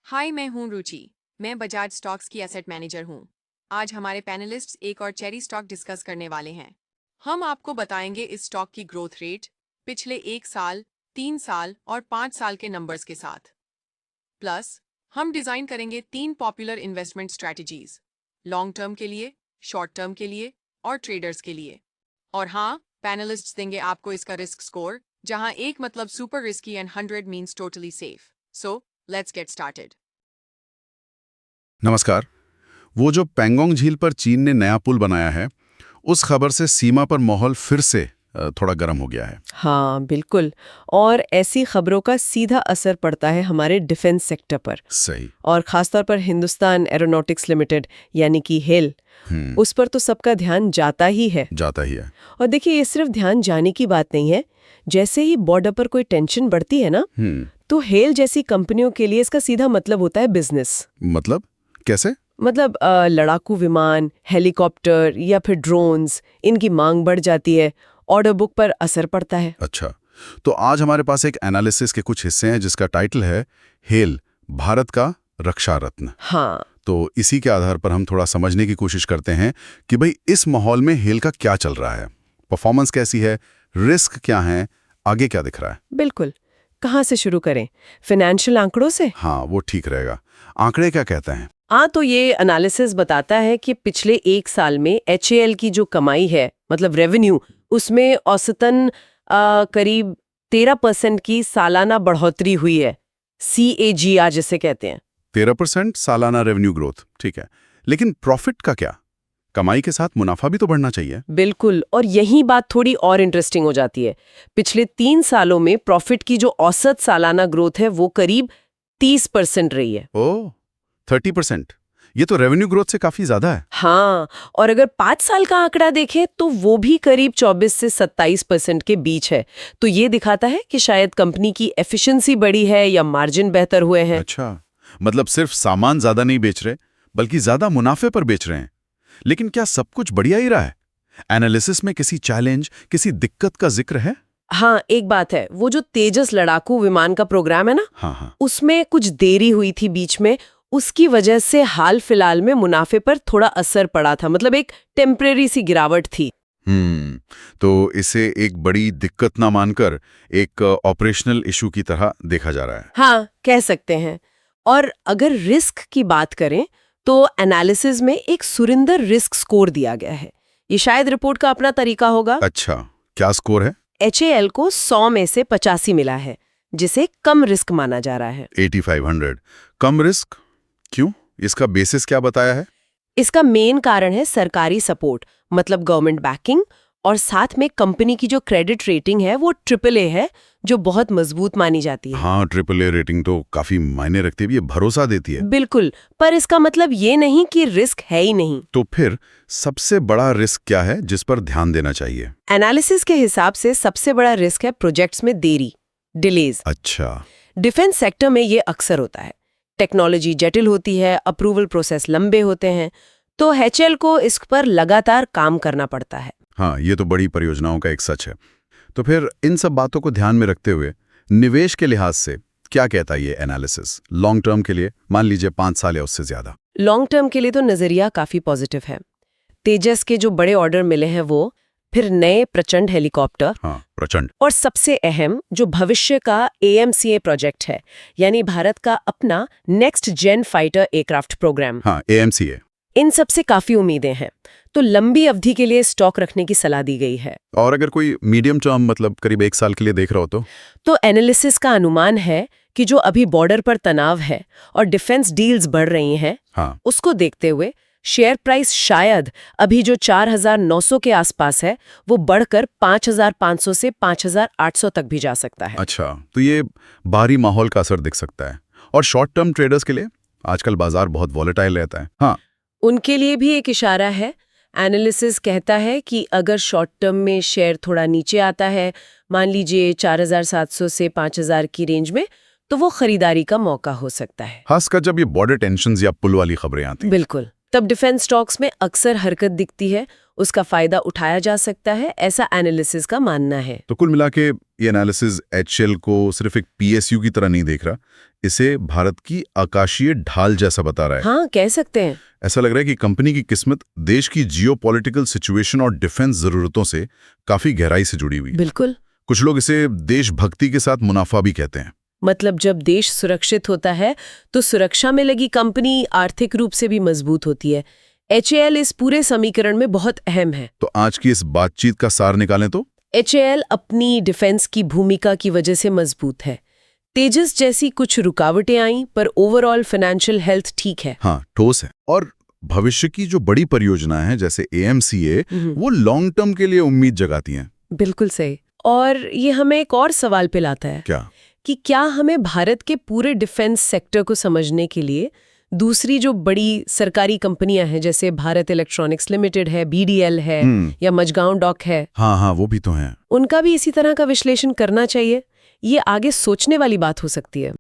हाय, मैं हूँ रुचि। मैं बजाज स्टॉक्स की एसेट मैनेजर हूँ। आज हमारे पैनलिस्ट्स एक और चेरी स्टॉक डिस्कस करने वाले हैं। हम आपको बताएंगे इस स्टॉक की ग्रोथ रेट पिछले 1 साल, 3 साल और 5 साल के नंबर्स के साथ। प्लस हम डिजाइन करेंगे 3 popular investment strategies, long term के लिए, शॉर्ट टर्म के लिए और ट्रेडर्स के लिए। और हाँ, पैनलिस्ट्स देंगे आपको इसका रिस्क स्कोर, जहां 1 मतलब super risky and 100 means totally safe. So let's get started. नमस्कार। वो जो पैंगोंग झील पर चीन ने नया पुल बनाया है, उस खबर से सीमा पर माहौल फिर से थोड़ा गर्म हो गया है। हाँ बिल्कुल। और ऐसी खबरों का सीधा असर पड़ता है हमारे डिफेंस सेक्टर पर, सही। और खासतौर पर हिंदुस्तान एरोनॉटिक्स लिमिटेड यानी कि हेल। उस पर तो सबका ध्यान जाता ही है। जाता ही है। और देखिए, ये सिर्फ ध्यान जाने की बात नहीं है। जैसे ही बॉर्डर पर कोई टेंशन बढ़ती है ना, तो हेल जैसी कंपनियों के लिए इसका सीधा मतलब होता है बिजनेस। मतलब कैसे? मतलब लड़ाकू विमान, हेलीकॉप्टर या फिर ड्रोन्स, इनकी मांग बढ़ जाती है, ऑर्डर बुक पर असर पड़ता है। अच्छा, तो आज हमारे पास एक एनालिसिस के कुछ हिस्से हैं जिसका टाइटल है हेल, भारत का रक्षा रत्न। हाँ, तो इसी के आधार पर हम थोड़ा समझने की कोशिश करते हैं कि भाई इस माहौल में हेल का क्या चल रहा है, परफॉर्मेंस कैसी है, रिस्क क्या है, आगे क्या दिख रहा है। बिल्कुल। कहाँ से शुरू करें? फाइनेंशियल आंकड़ों से? हाँ, वो ठीक रहेगा। आंकड़े क्या कहते हैं? तो ये एनालिसिस बताता है कि पिछले 1 साल में HAL की जो कमाई है, मतलब रेवेन्यू, उसमें औसतन करीब 13% की सालाना बढ़ोतरी हुई है। CAGR जिसे कहते हैं। 13% सालाना रेवेन्यू ग्रोथ, ठीक है। लेकिन प्रॉफिट का क्या? कमाई के साथ मुनाफा भी तो बढ़ना चाहिए। बिल्कुल, और यही बात थोड़ी और इंटरेस्टिंग हो जाती है। पिछले 3 सालों में प्रॉफिट की जो औसत सालाना ग्रोथ है वो करीब 30% रही है। ओह, 30%। ये तो रेवेन्यू ग्रोथ से काफी ज्यादा है। हाँ, और अगर 5 साल का आंकड़ा देखें तो वो भी करीब 24 से 27% के बीच है। तो ये दिखाता है कि शायद कंपनी की एफिशिएंसी बढ़ी है या मार्जिन बेहतर हुए हैं। अच्छा, मतलब सिर्फ सामान ज्यादा नहीं बेच रहे, बल्कि ज्यादा मुनाफे पर बेच रहे हैं। लेकिन क्या सब कुछ बढ़िया ही रहा है? एनालिसिस में किसी चैलेंज, किसी दिक्कत का जिक्र है? हाँ, एक बात है, वो जो तेजस लड़ाकू विमान का प्रोग्राम है ना, हाँ। उसमें कुछ देरी हुई थी बीच में। उसकी वजह से हाल फिलहाल में मुनाफे पर थोड़ा असर पड़ा था, मतलब एक टेम्परेरी सी गिरावट थी। तो इसे एक बड़ी दिक्कत ना मानकर एक ऑपरेशनल इशू की तरह देखा जा रहा है। हाँ, कह सकते हैं। और अगर रिस्क की बात करें तो एनालिसिस में एक सुरिंदर रिस्क स्कोर दिया गया है। ये शायद रिपोर्ट का अपना तरीका होगा। अच्छा, क्या स्कोर है? HAL को 100 में से 85 मिला है, जिसे कम रिस्क माना जा रहा है। 8500 कम रिस्क क्यों? इसका बेसिस क्या बताया है? इसका मेन कारण है सरकारी सपोर्ट, मतलब गवर्नमेंट बैकिंग, और साथ में कंपनी की जो क्रेडिट रेटिंग है वो AAA है, जो बहुत मजबूत मानी जाती है। हाँ, AAA रेटिंग तो काफी मायने रखती है, ये भरोसा देती है। बिल्कुल, पर इसका मतलब ये नहीं कि रिस्क है ही नहीं। तो फिर सबसे बड़ा रिस्क क्या है जिस पर ध्यान देना चाहिए? एनालिसिस के हिसाब से सबसे बड़ा रिस्क है प्रोजेक्ट्स में देरी, डिलेज। अच्छा। डिफेंस सेक्टर में ये अक्सर होता है। टेक्नोलॉजी जटिल होती है, अप्रूवल प्रोसेस लंबे होते हैं, तो HAL को इस पर लगातार काम करना पड़ता है। हाँ, ये तो बड़ी परियोजनाओं का एक सच है। तो फिर इन सब बातों को ध्यान में रखते हुए निवेश के लिहाज से क्या कहता है ये एनालिसिस लॉन्ग टर्म के लिए, मान लीजिए 5 साल या उससे ज्यादा? लॉन्ग टर्म के लिए तो नजरिया काफी पॉजिटिव है। तेजस के जो बड़े ऑर्डर मिले हैं वो, फिर नए प्रचंड हेलीकॉप्टर, हाँ, प्रचंड। और सबसे अहम जो भविष्य का AMCA प्रोजेक्ट है, यानी भारत का अपना next gen fighter aircraft programme. हाँ, AMCA। इन सब से काफी उम्मीदें हैं, तो लंबी अवधि के लिए स्टॉक रखने की सलाह दी गई है। और अगर कोई मीडियम टर्म, मतलब करीब 1 साल के लिए देख रहा हो तो एनालिसिस का अनुमान है कि जो अभी बॉर्डर पर तनाव है और डिफेंस डील्स बढ़ रही हैं, हाँ, उसको देखते हुए शेयर प्राइस शायद अभी जो 4900 के आसपास है, वो बढ़कर 5500 से 5800 तक भी जा सकता है। अच्छा, तो ये बाहरी माहौल का असर दिख सकता है। और शॉर्ट टर्म ट्रेडर्स के लिए आजकल बाजार बहुत वॉलेटाइल रहता है। हाँ, उनके लिए भी एक इशारा है। एनालिसिस कहता है कि अगर शॉर्ट टर्म में शेयर थोड़ा नीचे आता है, मान लीजिए 4700 से 5000 की रेंज में, तो वो खरीदारी का मौका हो सकता है। खासकर जब ये बॉर्डर टेंशंस या पुल वाली खबरें आती हैं। बिल्कुल। तब डिफेंस स्टॉक्स में अक्सर हरकत दिखती है, उसका फायदा उठाया जा सकता है, ऐसा एनालिसिस का मानना है। तो कुल मिला के ये एनालिसिस एचएल को सिर्फ एक पीएसयू की तरह नहीं देख रहा, इसे भारत की आकाशीय ढाल जैसा बता रहा है। हाँ, कह सकते हैं। ऐसा लग रहा है कि कंपनी की किस्मत देश की जियोपॉलिटिकल सिचुएशन और डिफेंस जरूरतों से काफी गहराई से जुड़ी हुई है। बिल्कुल। कुछ लोग इसे देशभक्ति के साथ मुनाफा भी कहते हैं। मतलब जब देश सुरक्षित होता है तो सुरक्षा में लगी कंपनी आर्थिक रूप से भी मजबूत होती है। एचएएल इस पूरे समीकरण में बहुत अहम है। तो आज की इस बातचीत का सार निकालें तो एचएएल अपनी डिफेंस की भूमिका की वजह से मजबूत है। तेजस जैसी कुछ रुकावटें आईं, पर ओवरऑल फाइनेंशियल हेल्थ ठीक है। हाँ, ठोस है। और भविष्य की जो बड़ी परियोजना है जैसे एएमसीए, वो लॉन्ग टर्म के लिए उम्मीद जगाती हैं। बिल्कुल सही। और ये हमें एक और सवाल पे लाता है कि क्या हमें भारत के पूरे डिफेंस सेक्टर को समझने के लिए दूसरी जो बड़ी सरकारी कंपनियां हैं, जैसे भारत इलेक्ट्रॉनिक्स लिमिटेड है, बीडीएल है या मझगांव डॉक है, हाँ, वो भी तो हैं, उनका भी इसी तरह का विश्लेषण करना चाहिए? ये आगे सोचने वाली बात हो सकती है।